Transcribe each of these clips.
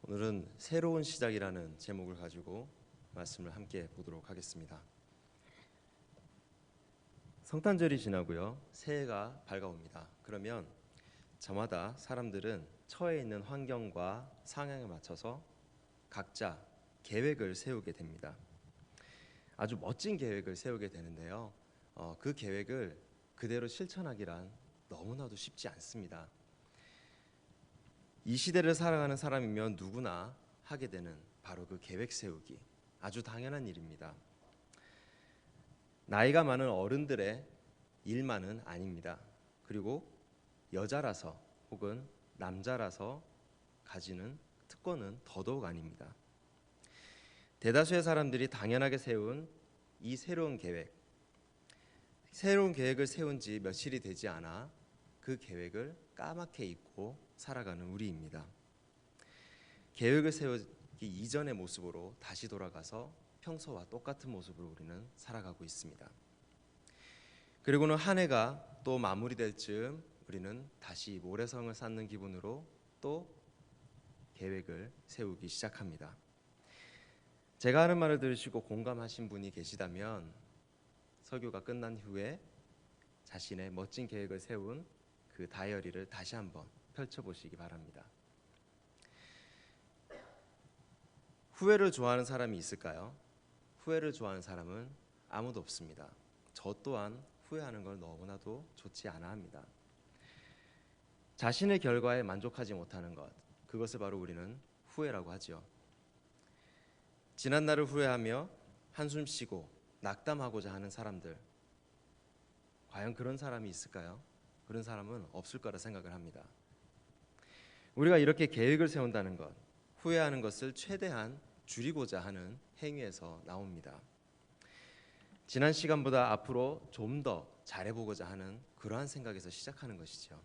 오늘은 새로운 시작이라는 제목을 가지고 말씀을 함께 보도록 하겠습니다. 성탄절이 지나고요. 새해가 밝아옵니다. 그러면 저마다 사람들은 처해 있는 환경과 상황에 맞춰서 각자 계획을 세우게 됩니다. 아주 멋진 계획을 세우게 되는데요. 그 계획을 그대로 실천하기란 너무나도 쉽지 않습니다. 이 시대를 살아가는 사람이면 누구나 하게 되는 바로 그 계획 세우기, 아주 당연한 일입니다. 나이가 많은 어른들의 일만은 아닙니다. 그리고 여자라서 혹은 남자라서 가지는 특권은 더더욱 아닙니다. 대다수의 사람들이 당연하게 세운 이 새로운 계획을 세운 지 며칠이 되지 않아 그 계획을 까맣게 잊고 살아가는 우리입니다. 계획을 세우기 이전의 모습으로 다시 돌아가서 평소와 똑같은 모습으로 우리는 살아가고 있습니다. 그리고는 한 해가 또 마무리될 즈음 우리는 다시 모래성을 쌓는 기분으로 또 계획을 세우기 시작합니다. 제가 하는 말을 들으시고 공감하신 분이 계시다면 설교가 끝난 후에 자신의 멋진 계획을 세운 그 다이어리를 다시 한번 펼쳐보시기 바랍니다. 후회를 좋아하는 사람이 있을까요? 후회를 좋아하는 사람은 아무도 없습니다. 저 또한 후회하는 걸 너무나도 좋지 않아 합니다. 자신의 결과에 만족하지 못하는 것, 그것을 바로 우리는 후회라고 하죠. 지난 날을 후회하며 한숨 쉬고 낙담하고자 하는 사람들, 과연 그런 사람이 있을까요? 그런 사람은 없을 거라 생각을 합니다. 우리가 이렇게 계획을 세운다는 것, 후회하는 것을 최대한 줄이고자 하는 행위에서 나옵니다. 지난 시간보다 앞으로 좀 더 잘해보고자 하는 그러한 생각에서 시작하는 것이죠.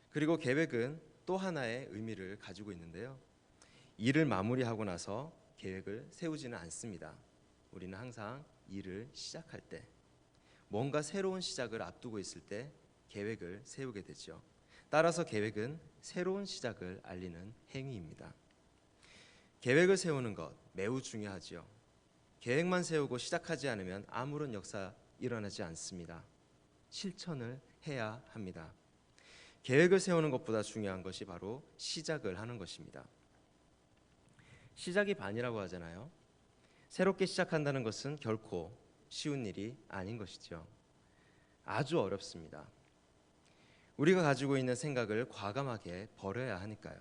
그리고 계획은 또 하나의 의미를 가지고 있는데요. 일을 마무리하고 나서 계획을 세우지는 않습니다. 우리는 항상 일을 시작할 때, 뭔가 새로운 시작을 앞두고 있을 때 계획을 세우게 되죠. 따라서 계획은 새로운 시작을 알리는 행위입니다. 계획을 세우는 것 매우 중요하지요. 계획만 세우고 시작하지 않으면 아무런 역사 일어나지 않습니다. 실천을 해야 합니다. 계획을 세우는 것보다 중요한 것이 바로 시작을 하는 것입니다. 시작이 반이라고 하잖아요. 새롭게 시작한다는 것은 결코 쉬운 일이 아닌 것이죠. 아주 어렵습니다. 우리가 가지고 있는 생각을 과감하게 버려야 하니까요.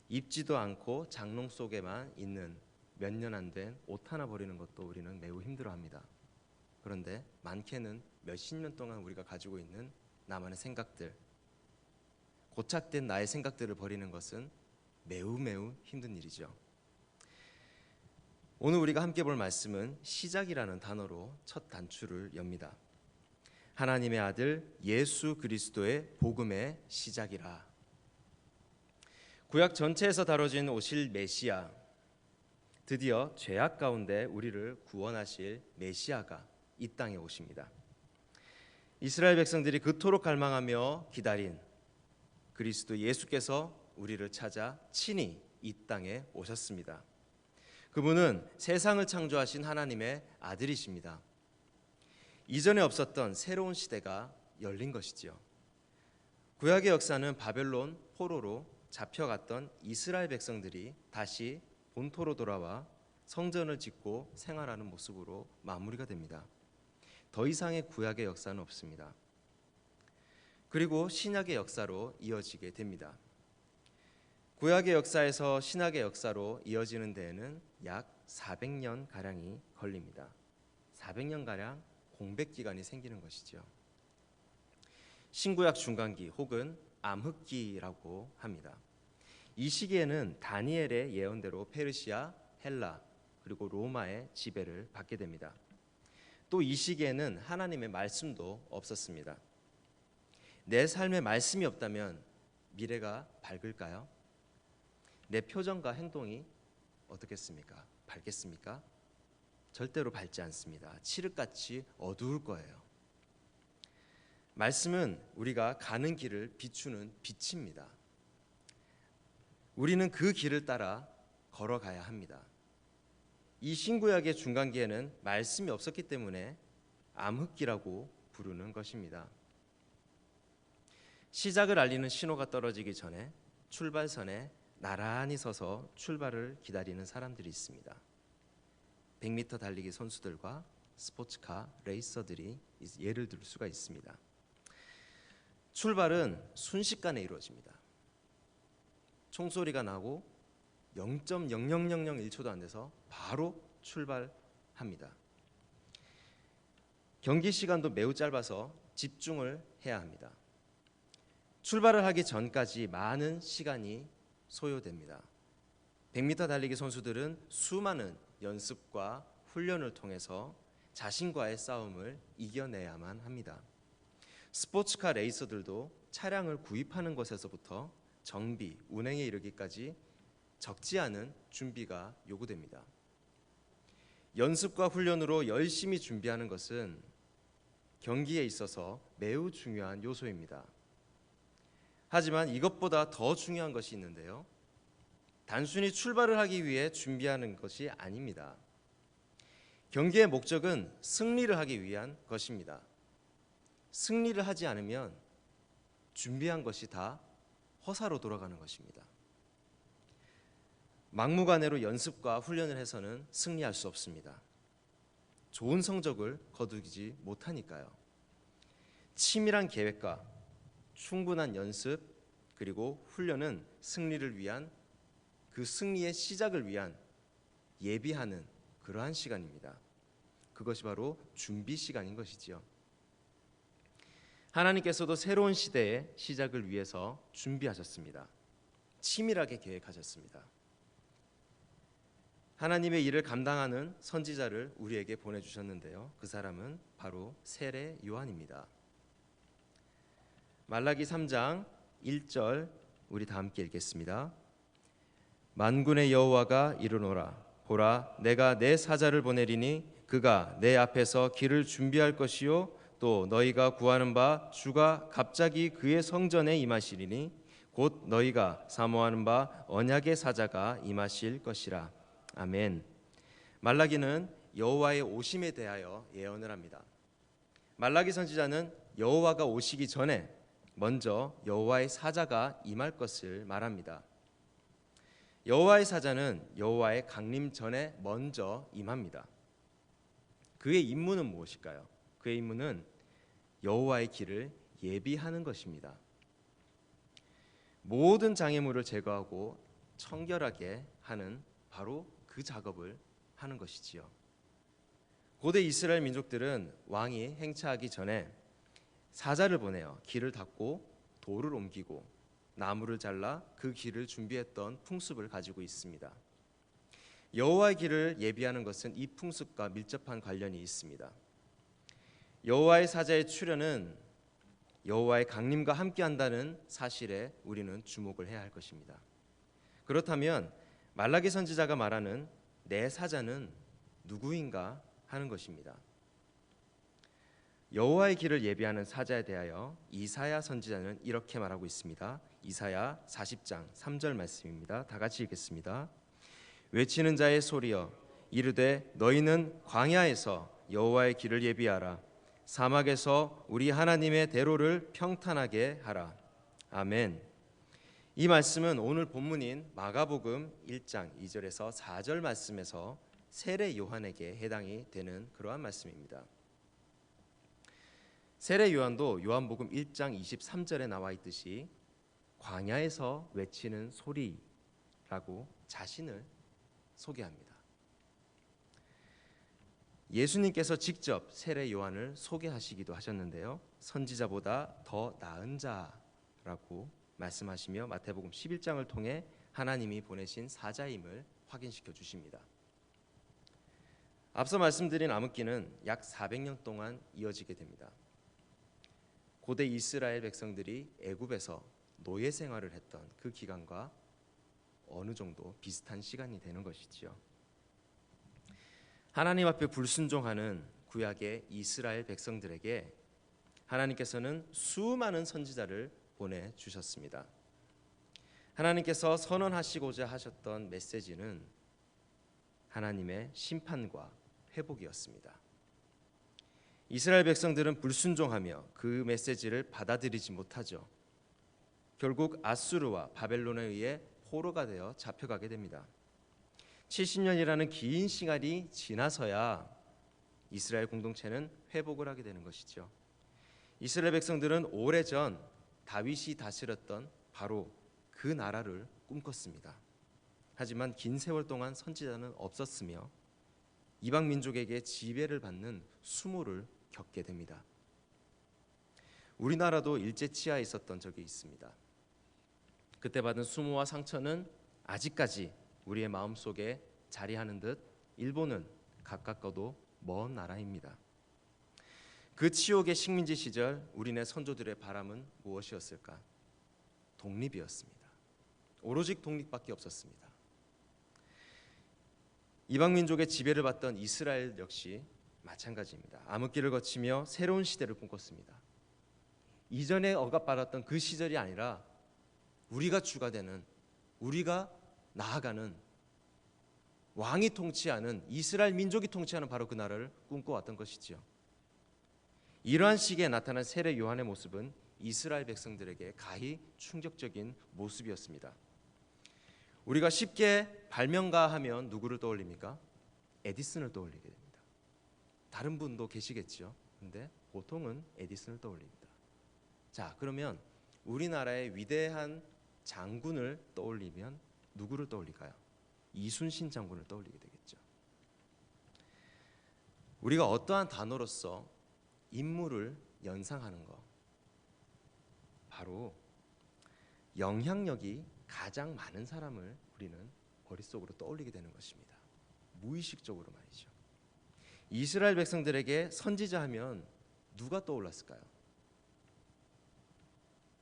입지도 않고 장롱 속에만 있는 몇 년 안 된 옷 하나 버리는 것도 우리는 매우 힘들어합니다. 그런데 많게는 몇십 년 동안 우리가 가지고 있는 나만의 생각들, 고착된 나의 생각들을 버리는 것은 매우 힘든 일이죠. 오늘 우리가 함께 볼 말씀은 시작이라는 단어로 첫 단추를 엽니다. 하나님의 아들 예수 그리스도의 복음의 시작이라. 구약 전체에서 다뤄진 오실 메시아, 드디어 죄악 가운데 우리를 구원하실 메시아가 이 땅에 오십니다. 이스라엘 백성들이 그토록 갈망하며 기다린 그리스도 예수께서 우리를 찾아 친히 이 땅에 오셨습니다. 그분은 세상을 창조하신 하나님의 아들이십니다. 이전에 없었던 새로운 시대가 열린 것이지요. 구약의 역사는 바벨론 포로로 잡혀갔던 이스라엘 백성들이 다시 본토로 돌아와 성전을 짓고 생활하는 모습으로 마무리가 됩니다. 더 이상의 구약의 역사는 없습니다. 그리고 신약의 역사로 이어지게 됩니다. 구약의 역사에서 신약의 역사로 이어지는 데에는 약 400년 가량이 걸립니다. 400년 가량 공백 기간이 생기는 것이죠. 신구약 중간기 혹은 암흑기라고 합니다. 이 시기에는 다니엘의 예언대로 페르시아, 헬라 그리고 로마의 지배를 받게 됩니다. 또 이 시기에는 하나님의 말씀도 없었습니다. 내 삶에 말씀이 없다면 미래가 밝을까요? 내 표정과 행동이 어떻겠습니까? 밝겠습니까? 절대로 밝지 않습니다. 칠흑같이 어두울 거예요. 말씀은 우리가 가는 길을 비추는 빛입니다. 우리는 그 길을 따라 걸어가야 합니다. 이 신구약의 중간기에는 말씀이 없었기 때문에 암흑기라고 부르는 것입니다. 시작을 알리는 신호가 떨어지기 전에 출발선에 나란히 서서 출발을 기다리는 사람들이 있습니다. 100m 달리기 선수들과 스포츠카 레이서들이 예를 들 수가 있습니다. 출발은 순식간에 이루어집니다. 총소리가 나고 0.0001초도 안 돼서 바로 출발합니다. 경기 시간도 매우 짧아서 집중을 해야 합니다. 출발을 하기 전까지 많은 시간이 소요됩니다. 100m 달리기 선수들은 수많은 연습과 훈련을 통해서 자신과의 싸움을 이겨내야만 합니다. 스포츠카 레이서들도 차량을 구입하는 것에서부터 정비, 운행에 이르기까지 적지 않은 준비가 요구됩니다. 연습과 훈련으로 열심히 준비하는 것은 경기에 있어서 매우 중요한 요소입니다. 하지만 이것보다 더 중요한 것이 있는데요. 단순히 출발을 하기 위해 준비하는 것이 아닙니다. 경기의 목적은 승리를 하기 위한 것입니다. 승리를 하지 않으면 준비한 것이 다 허사로 돌아가는 것입니다. 막무가내로 연습과 훈련을 해서는 승리할 수 없습니다. 좋은 성적을 거두지 못하니까요. 치밀한 계획과 충분한 연습 그리고 훈련은 승리를 위한 그 승리의 시작을 위한 예비하는 그러한 시간입니다. 그것이 바로 준비 시간인 것이지요. 하나님께서도 새로운 시대의 시작을 위해서 준비하셨습니다. 치밀하게 계획하셨습니다. 하나님의 일을 감당하는 선지자를 우리에게 보내주셨는데요. 그 사람은 바로 세례 요한입니다. 말라기 3장 1절 우리 다 함께 읽겠습니다. 만군의 여호와가 이르노라 보라 내가 내 사자를 보내리니 그가 내 앞에서 길을 준비할 것이요 또 너희가 구하는 바 주가 갑자기 그의 성전에 임하시리니 곧 너희가 사모하는 바 언약의 사자가 임하실 것이라. 아멘. 말라기는 여호와의 오심에 대하여 예언을 합니다. 말라기 선지자는 여호와가 오시기 전에 먼저 여호와의 사자가 임할 것을 말합니다. 여호와의 사자는 여호와의 강림 전에 먼저 임합니다. 그의 임무는 무엇일까요? 그의 임무는 여호와의 길을 예비하는 것입니다. 모든 장애물을 제거하고 청결하게 하는 바로 그 작업을 하는 것이지요. 고대 이스라엘 민족들은 왕이 행차하기 전에 사자를 보내어 길을 닦고 돌을 옮기고 나무를 잘라 그 길을 준비했던 풍습을 가지고 있습니다. 여호와의 길을 예비하는 것은 이 풍습과 밀접한 관련이 있습니다. 여호와의 사자의 출현은 여호와의 강림과 함께한다는 사실에 우리는 주목을 해야 할 것입니다. 그렇다면 말라기 선지자가 말하는 내 사자는 누구인가 하는 것입니다. 여호와의 길을 예비하는 사자에 대하여 이사야 선지자는 이렇게 말하고 있습니다. 이사야 40장 3절 말씀입니다. 다 같이 읽겠습니다. 외치는 자의 소리여 이르되 너희는 광야에서 여호와의 길을 예비하라. 사막에서 우리 하나님의 대로를 평탄하게 하라. 아멘. 이 말씀은 오늘 본문인 마가복음 1장 2절에서 4절 말씀에서 세례 요한에게 해당이 되는 그러한 말씀입니다. 세례 요한도 요한복음 1장 23절에 나와 있듯이 광야에서 외치는 소리라고 자신을 소개합니다. 예수님께서 직접 세례 요한을 소개하시기도 하셨는데요. 선지자보다 더 나은 자라고 말씀하시며 마태복음 11장을 통해 하나님이 보내신 사자임을 확인시켜 주십니다. 앞서 말씀드린 암흑기는 약 400년 동안 이어지게 됩니다. 고대 이스라엘 백성들이 애굽에서 노예 생활을 했던 그 기간과 어느 정도 비슷한 시간이 되는 것이지요. 하나님 앞에 불순종하는 구약의 이스라엘 백성들에게 하나님께서는 수많은 선지자를 보내주셨습니다. 하나님께서 선언하시고자 하셨던 메시지는 하나님의 심판과 회복이었습니다. 이스라엘 백성들은 불순종하며 그 메시지를 받아들이지 못하죠. 결국 아수르와 바벨론에 의해 포로가 되어 잡혀가게 됩니다. 70년이라는 긴 시간이 지나서야 이스라엘 공동체는 회복을 하게 되는 것이죠. 이스라엘 백성들은 오래전 다윗이 다스렸던 바로 그 나라를 꿈꿨습니다. 하지만 긴 세월 동안 선지자는 없었으며 이방 민족에게 지배를 받는 수모를 겪게 됩니다. 우리나라도 일제치하에 있었던 적이 있습니다. 그때 받은 수모와 상처는 아직까지 우리의 마음속에 자리하는 듯 일본은 가깝고도 먼 나라입니다. 그 치욕의 식민지 시절 우리네 선조들의 바람은 무엇이었을까? 독립이었습니다. 오로지 독립밖에 없었습니다. 이방 민족의 지배를 받던 이스라엘 역시 마찬가지입니다. 암흑기를 거치며 새로운 시대를 꿈꿨습니다. 이전에 억압받았던 그 시절이 아니라 우리가 주가 되는, 우리가 나아가는 왕이 통치하는, 이스라엘 민족이 통치하는 바로 그 나라를 꿈꿔왔던 것이지요. 이러한 시기에 나타난 세례 요한의 모습은 이스라엘 백성들에게 가히 충격적인 모습이었습니다. 우리가 쉽게 발명가하면 누구를 떠올립니까? 에디슨을 떠올리게 됩니다. 다른 분도 계시겠죠. 근데 보통은 에디슨을 떠올립니다. 자, 그러면 우리나라의 위대한 장군을 떠올리면 누구를 떠올릴까요? 이순신 장군을 떠올리게 되겠죠. 우리가 어떠한 단어로서 인물을 연상하는 것, 바로 영향력이 가장 많은 사람을 우리는 머릿속으로 떠올리게 되는 것입니다. 무의식적으로 말이죠. 이스라엘 백성들에게 선지자 하면 누가 떠올랐을까요?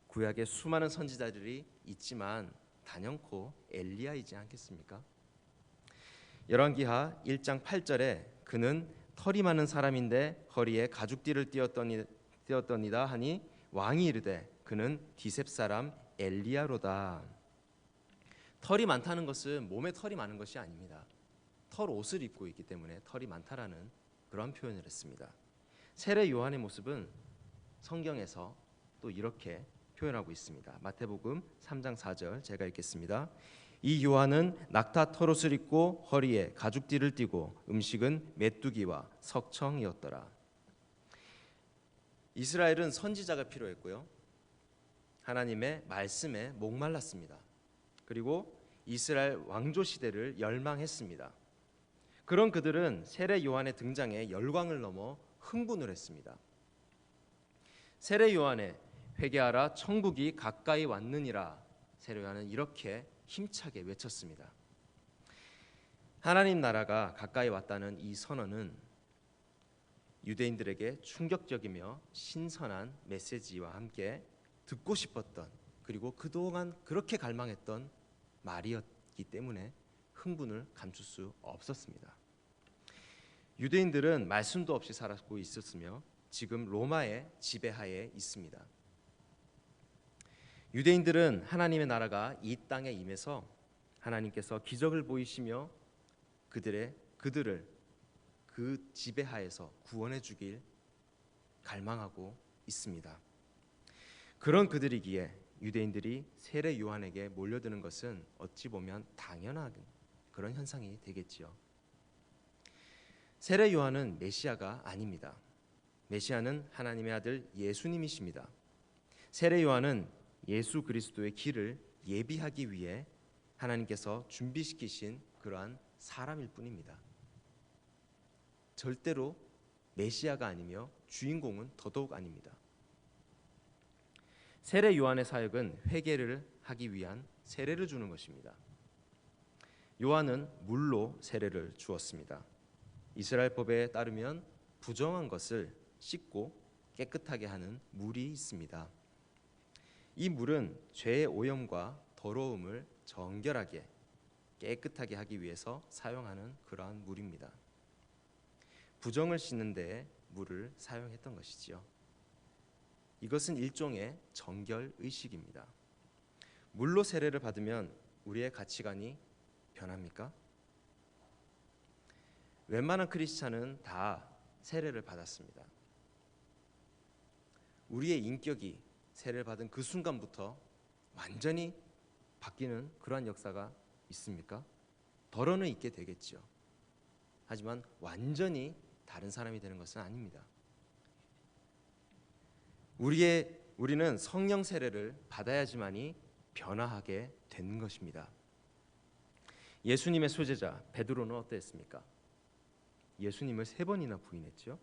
구약에 수많은 선지자들이 있지만 단연코 엘리야이지 않겠습니까? 열왕기하 1장 8절에 그는 털이 많은 사람인데 허리에 가죽띠를 띄었더니다 하니 왕이 이르되 그는 디셉 사람 엘리야로다. 털이 많다는 것은 몸에 털이 많은 것이 아닙니다. 털 옷을 입고 있기 때문에 털이 많다라는 그런 표현을 했습니다. 세례 요한의 모습은 성경에서 또 이렇게 표현하고 있습니다. 마태복음 3장 4절 제가 읽겠습니다. 이 요한은 낙타 털옷을 입고 허리에 가죽띠를 띠고 음식은 메뚜기와 석청이었더라. 이스라엘은 선지자가 필요했고요. 하나님의 말씀에 목말랐습니다. 그리고 이스라엘 왕조 시대를 열망했습니다. 그런 그들은 세례 요한의 등장에 열광을 넘어 흥분을 했습니다. 세례 요한의 회개하라 천국이 가까이 왔느니라, 세례 요한은 이렇게 힘차게 외쳤습니다. 하나님 나라가 가까이 왔다는 이 선언은 유대인들에게 충격적이며 신선한 메시지와 함께 듣고 싶었던, 그리고 그동안 그렇게 갈망했던 말이었기 때문에 흥분을 감출 수 없었습니다. 유대인들은 말씀도 없이 살았고 있었으며 지금 로마의 지배하에 있습니다. 유대인들은 하나님의 나라가 이 땅에 임해서 하나님께서 기적을 보이시며 그들을 그 지배하에서 구원해 주길 갈망하고 있습니다. 그런 그들이기에 유대인들이 세례 요한에게 몰려드는 것은 어찌 보면 당연한 그런 현상이 되겠지요. 세례 요한은 메시아가 아닙니다. 메시아는 하나님의 아들 예수님이십니다. 세례 요한은 예수 그리스도의 길을 예비하기 위해 하나님께서 준비시키신 그러한 사람일 뿐입니다. 절대로 메시아가 아니며 주인공은 더더욱 아닙니다. 세례 요한의 사역은 회개를 하기 위한 세례를 주는 것입니다. 요한은 물로 세례를 주었습니다. 이스라엘 법에 따르면 부정한 것을 씻고 깨끗하게 하는 물이 있습니다. 이 물은 죄의 오염과 더러움을 정결하게 깨끗하게 하기 위해서 사용하는 그러한 물입니다. 부정을 씻는 데에 물을 사용했던 것이지요. 이것은 일종의 정결 의식입니다. 물로 세례를 받으면 우리의 가치관이 변합니까? 웬만한 크리스찬은 다 세례를 받았습니다. 우리의 인격이 세례를 받은 그 순간부터 완전히 바뀌는 그러한 역사가 있습니까? 덜어는 있게 되겠죠. 하지만 완전히 다른 사람이 되는 것은 아닙니다. 우리는 성령 세례를 받아야지만이 변화하게 되는 것입니다. 예수님의 수제자 베드로는 어땠습니까? 예수님을 3번이나 부인했죠.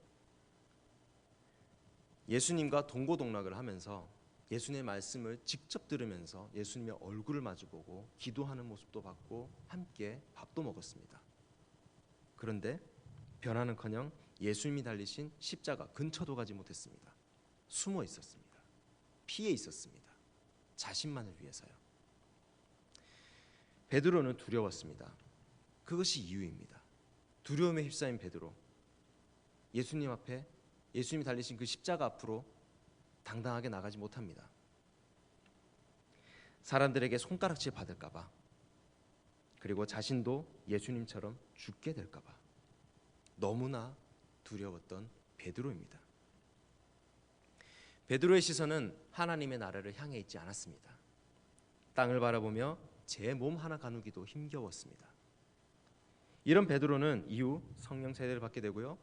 예수님과 동고동락을 하면서 예수님의 말씀을 직접 들으면서 예수님의 얼굴을 마주보고 기도하는 모습도 봤고 함께 밥도 먹었습니다. 그런데 변화는커녕 예수님이 달리신 십자가 근처도 가지 못했습니다. 숨어 있었습니다. 피해 있었습니다. 자신만을 위해서요. 베드로는 두려웠습니다. 그것이 이유입니다. 두려움에 휩싸인 베드로, 예수님 앞에, 예수님이 달리신 그 십자가 앞으로 당당하게 나가지 못합니다. 사람들에게 손가락질 받을까 봐, 그리고 자신도 예수님처럼 죽게 될까 봐 너무나 두려웠던 베드로입니다. 베드로의 시선은 하나님의 나라를 향해 있지 않았습니다. 땅을 바라보며 제 몸 하나 가누기도 힘겨웠습니다. 이런 베드로는 이후 성령 세례를 받게 되고요,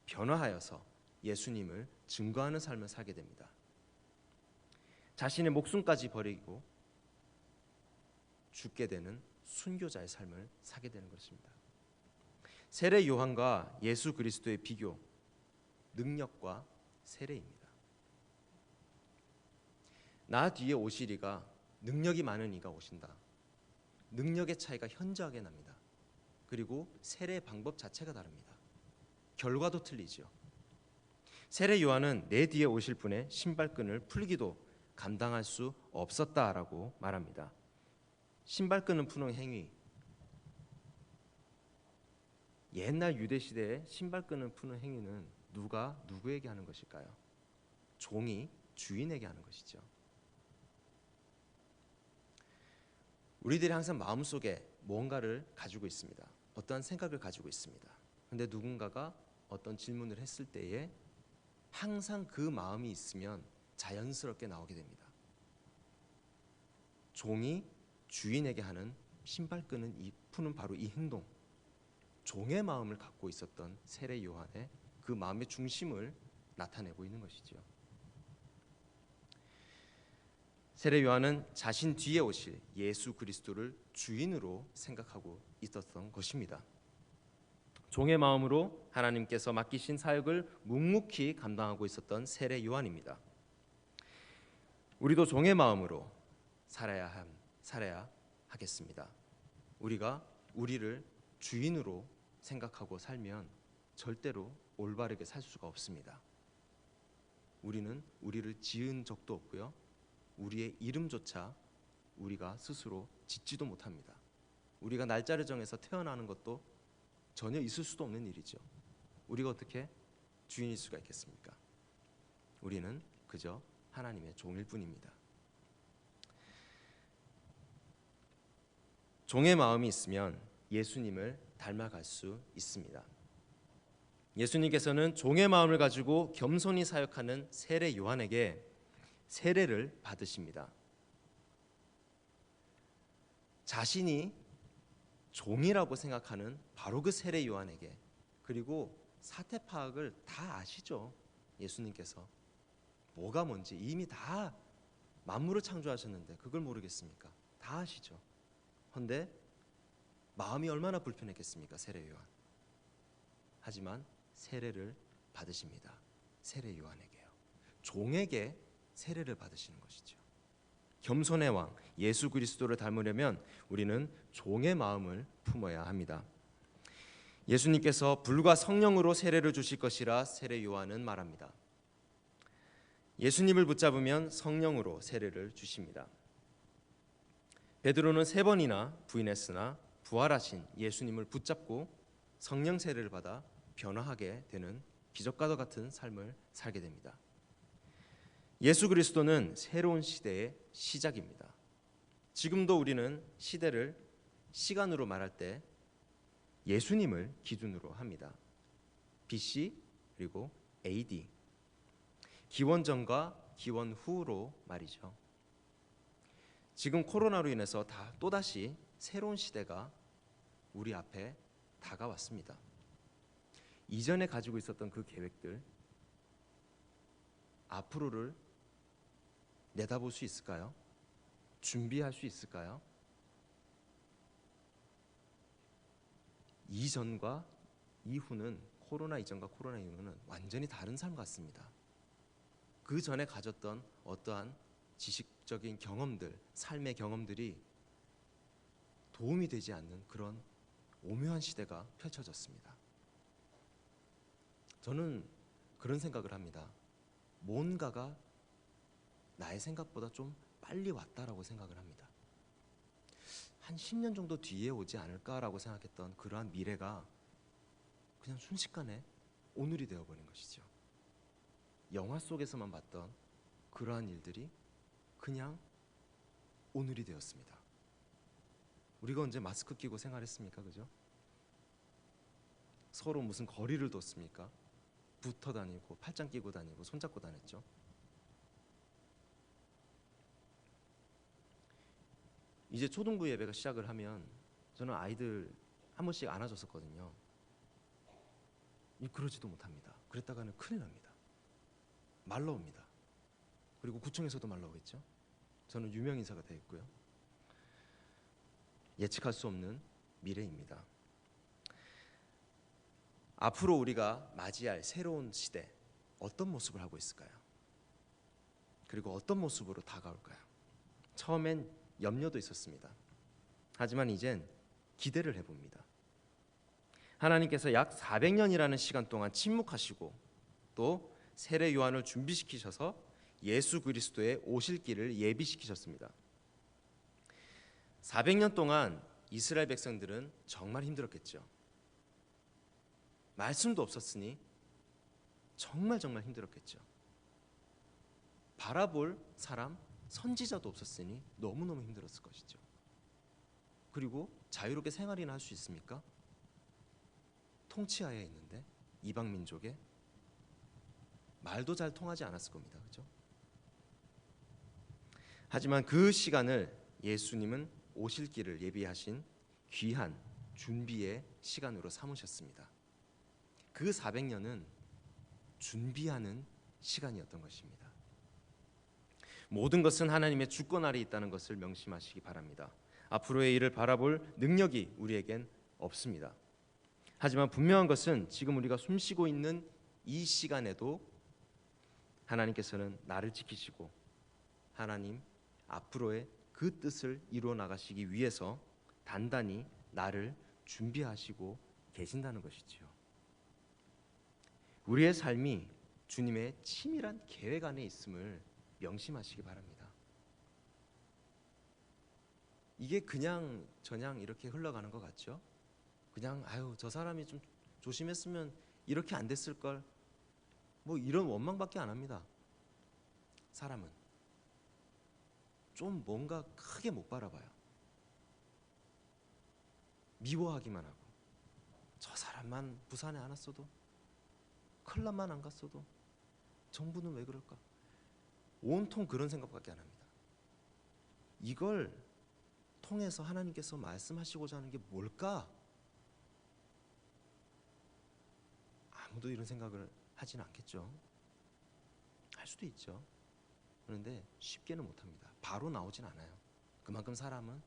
변화하여서 예수님을 증거하는 삶을 살게 됩니다. 자신의 목숨까지 버리고 죽게 되는 순교자의 삶을 살게 되는 것입니다. 세례 요한과 예수 그리스도의 비교, 능력과 세례입니다. 나 뒤에 오시리가 능력이 많은 이가 오신다. 능력의 차이가 현저하게 납니다. 그리고 세례의 방법 자체가 다릅니다. 결과도 틀리죠. 세례 요한은 내 뒤에 오실 분의 신발끈을 풀기도 감당할 수 없었다라고 말합니다. 신발끈을 푸는 행위, 옛날 유대 시대에 신발끈을 푸는 행위는 누가 누구에게 하는 것일까요? 종이 주인에게 하는 것이죠. 우리들이 항상 마음속에 뭔가를 가지고 있습니다. 어떠한 생각을 가지고 있습니다. 그런데 누군가가 어떤 질문을 했을 때에 항상 그 마음이 있으면 자연스럽게 나오게 됩니다. 종이 주인에게 하는 신발끈은 푸는 바로 이 행동, 종의 마음을 갖고 있었던 세례 요한의 그 마음의 중심을 나타내고 있는 것이죠. 세례 요한은 자신 뒤에 오실 예수 그리스도를 주인으로 생각하고 있었던 것입니다. 종의 마음으로 하나님께서 맡기신 사역을 묵묵히 감당하고 있었던 세례 요한입니다. 우리도 종의 마음으로 살아야 하겠습니다. 우리가 우리를 주인으로 생각하고 살면 절대로 올바르게 살 수가 없습니다. 우리는 우리를 지은 적도 없고요, 우리의 이름조차 우리가 스스로 짓지도 못합니다. 우리가 날짜를 정해서 태어나는 것도 전혀 있을 수도 없는 일이죠. 우리가 어떻게 주인일 수가 있겠습니까? 우리는 그저 하나님의 종일 뿐입니다. 종의 마음이 있으면 예수님을 닮아갈 수 있습니다. 예수님께서는 종의 마음을 가지고 겸손히 사역하는 세례 요한에게 세례를 받으십니다. 자신이 종이라고 생각하는 바로 그 세례 요한에게, 그리고 사태 파악을 다 아시죠. 예수님께서 뭐가 뭔지 이미 다 만물을 창조하셨는데 그걸 모르겠습니까? 다 아시죠. 그런데 마음이 얼마나 불편했겠습니까, 세례 요한. 하지만 세례를 받으십니다. 세례 요한에게요. 종에게 세례를 받으시는 것이죠. 겸손의 왕 예수 그리스도를 닮으려면 우리는 종의 마음을 품어야 합니다. 예수님께서 불과 성령으로 세례를 주실 것이라 세례 요한은 말합니다. 예수님을 붙잡으면 성령으로 세례를 주십니다. 베드로는 3번이나 부인했으나 부활하신 예수님을 붙잡고 성령 세례를 받아 변화하게 되는 기적과도 같은 삶을 살게 됩니다. 예수 그리스도는 새로운 시대의 시작입니다. 지금도 우리는 시대를 시간으로 말할 때 예수님을 기준으로 합니다. BC 그리고 AD, 기원 전과 기원 후로 말이죠. 지금 코로나로 인해서 또다시 새로운 시대가 우리 앞에 다가왔습니다. 이전에 가지고 있었던 그 계획들, 앞으로를 내다볼 수 있을까요? 준비할 수 있을까요? 이전과 이후는, 코로나 이전과 코로나 이후는 완전히 다른 삶 같습니다. 그 전에 가졌던 어떠한 지식적인 경험들, 삶의 경험들이 도움이 되지 않는 그런 오묘한 시대가 펼쳐졌습니다. 저는 그런 생각을 합니다. 뭔가가 나의 생각보다 좀 빨리 왔다라고 생각을 합니다. 한 10년 정도 뒤에 오지 않을까라고 생각했던 그러한 미래가 그냥 순식간에 오늘이 되어버린 것이죠. 영화 속에서만 봤던 그러한 일들이 그냥 오늘이 되었습니다. 우리가 언제 마스크 끼고 생활했습니까? 그죠? 서로 무슨 거리를 뒀습니까? 붙어 다니고 팔짱 끼고 다니고 손잡고 다녔죠. 이제 초등부 예배가 시작을 하면 저는 아이들 한 번씩 안아줬었거든요. 그러지도 못합니다. 그랬다가는 큰일 납니다. 말 나옵니다. 그리고 구청에서도 말 나오겠죠. 저는 유명 인사가 되겠고요. 예측할 수 없는 미래입니다. 앞으로 우리가 맞이할 새로운 시대, 어떤 모습을 하고 있을까요? 그리고 어떤 모습으로 다가올까요? 처음엔 염려도 있었습니다. 하지만 이젠 기대를 해봅니다. 하나님께서 약 400년이라는 시간 동안 침묵하시고 또 세례 요한을 준비시키셔서 예수 그리스도의 오실 길을 예비시키셨습니다. 400년 동안 이스라엘 백성들은 정말 힘들었겠죠. 말씀도 없었으니 정말 힘들었겠죠. 바라볼 사람, 선지자도 없었으니 너무너무 힘들었을 것이죠. 그리고 자유롭게 생활이나 할 수 있습니까? 통치하에 있는데, 이방 민족에 말도 잘 통하지 않았을 겁니다. 그렇죠? 하지만 그 시간을 예수님은 오실 길을 예비하신 귀한 준비의 시간으로 삼으셨습니다. 그 400년은 준비하는 시간이었던 것입니다. 모든 것은 하나님의 주권 아래 있다는 것을 명심하시기 바랍니다. 앞으로의 일을 바라볼 능력이 우리에겐 없습니다. 하지만 분명한 것은 지금 우리가 숨쉬고 있는 이 시간에도 하나님께서는 나를 지키시고 하나님 앞으로의 그 뜻을 이루어 나가시기 위해서 단단히 나를 준비하시고 계신다는 것이지요. 우리의 삶이 주님의 치밀한 계획 안에 있음을 명심하시기 바랍니다. 이게 그냥 저냥 이렇게 흘러가는 것 같죠? 그냥 저 사람이 좀 조심했으면 이렇게 안 됐을 걸, 뭐 이런 원망밖에 안 합니다. 사람은 좀 뭔가 크게 못 바라봐요. 미워하기만 하고, 저 사람만 부산에 안 왔어도, 클럽만 안 갔어도, 정부는 왜 그럴까? 온통 그런 생각밖에 안 합니다. 이걸 통해서 하나님께서 말씀하시고자 하는 게 뭘까? 아무도 이런 생각을 하지는 않겠죠. 할 수도 있죠. 그런데 쉽게는 못합니다. 바로 나오진 않아요. 그만큼 사람은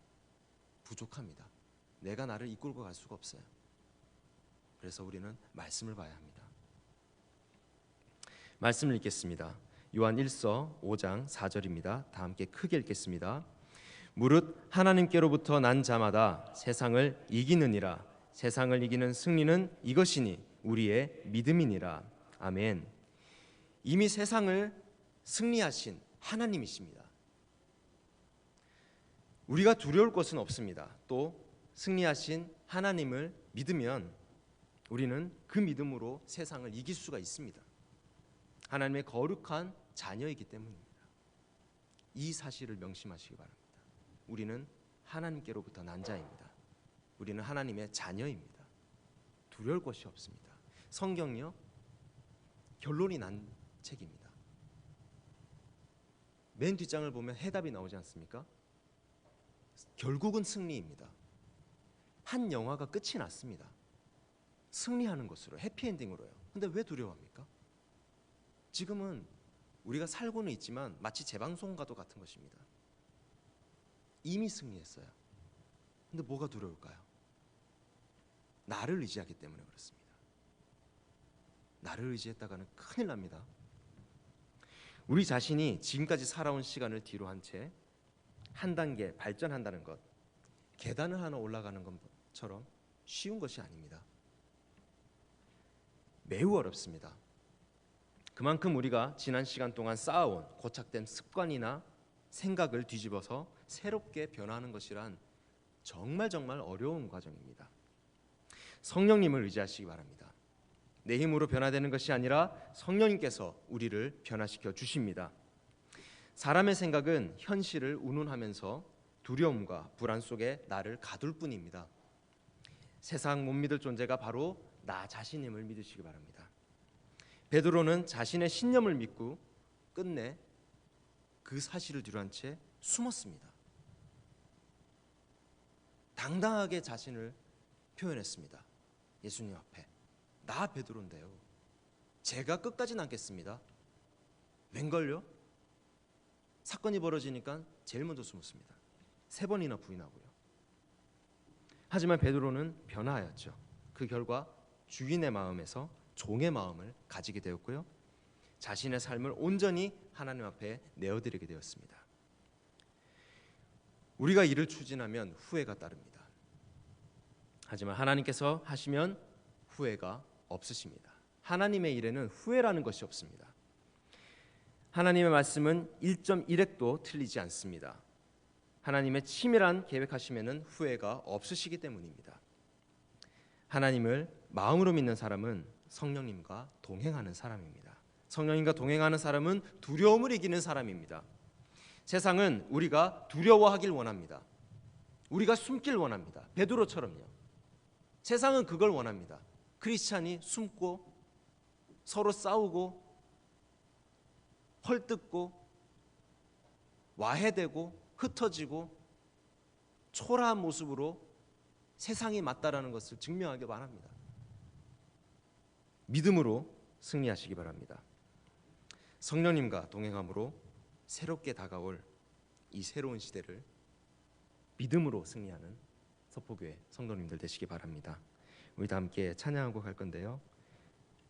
부족합니다. 내가 나를 이끌고 갈 수가 없어요. 그래서 우리는 말씀을 봐야 합니다. 말씀을 읽겠습니다. 요한 1서 5장 4절입니다. 다 함께 크게 읽겠습니다. 무릇 하나님께로부터 난 자마다 세상을 이기느니라. 세상을 이기는 승리는 이것이니 우리의 믿음이니라. 아멘. 이미 세상을 승리하신 하나님이십니다. 우리가 두려울 것은 없습니다. 또 승리하신 하나님을 믿으면 우리는 그 믿음으로 세상을 이길 수가 있습니다. 하나님의 거룩한 자녀이기 때문입니다. 이 사실을 명심하시기 바랍니다. 우리는 하나님께로부터 난 자입니다. 우리는 하나님의 자녀입니다. 두려울 것이 없습니다. 성경요, 결론이 난 책입니다. 맨 뒷장을 보면 해답이 나오지 않습니까? 결국은 승리입니다. 한 영화가 끝이 났습니다. 승리하는 것으로, 해피엔딩으로요. 근데 왜 두려워합니까? 지금은 우리가 살고는 있지만 마치 재방송과도 같은 것입니다. 이미 승리했어요. 근데 뭐가 두려울까요? 나를 의지하기 때문에 그렇습니다. 나를 의지했다가는 큰일 납니다. 우리 자신이 지금까지 살아온 시간을 뒤로 한 채 한 단계 발전한다는 것, 계단을 하나 올라가는 것처럼 쉬운 것이 아닙니다. 매우 어렵습니다. 그만큼 우리가 지난 시간 동안 쌓아온 고착된 습관이나 생각을 뒤집어서 새롭게 변화하는 것이란 정말 어려운 과정입니다. 성령님을 의지하시기 바랍니다. 내 힘으로 변화되는 것이 아니라 성령님께서 우리를 변화시켜 주십니다. 사람의 생각은 현실을 운운하면서 두려움과 불안 속에 나를 가둘 뿐입니다. 세상 못 믿을 존재가 바로 나 자신임을 믿으시기 바랍니다. 베드로는 자신의 신념을 믿고 끝내 그 사실을 뒤로한 채 숨었습니다. 당당하게 자신을 표현했습니다. 예수님 앞에. 나 베드로인데요. 제가 끝까지 남겠습니다. 웬걸요? 사건이 벌어지니까 제일 먼저 숨었습니다. 3번이나 부인하고요. 하지만 베드로는 변화하였죠. 그 결과 주인의 마음에서 종의 마음을 가지게 되었고요. 자신의 삶을 온전히 하나님 앞에 내어드리게 되었습니다. 우리가 일을 추진하면 후회가 따릅니다. 하지만 하나님께서 하시면 후회가 없으십니다. 하나님의 일에는 후회라는 것이 없습니다. 하나님의 말씀은 1.1획도 틀리지 않습니다. 하나님의 치밀한 계획하심에는 후회가 없으시기 때문입니다. 하나님을 마음으로 믿는 사람은 성령님과 동행하는 사람입니다. 성령님과 동행하는 사람은 두려움을 이기는 사람입니다. 세상은 우리가 두려워하길 원합니다. 우리가 숨길 원합니다. 베드로처럼요. 세상은 그걸 원합니다. 크리스찬이 숨고 서로 싸우고 헐뜯고 와해되고 흩어지고 초라한 모습으로 세상이 맞다라는 것을 증명하길 바랍니다. 믿음으로 승리하시기 바랍니다. 성령님과 동행함으로 새롭게 다가올 이 새로운 시대를 믿음으로 승리하는 서포교회 성도님들 되시기 바랍니다. 우리 다 함께 찬양하고 갈 건데요.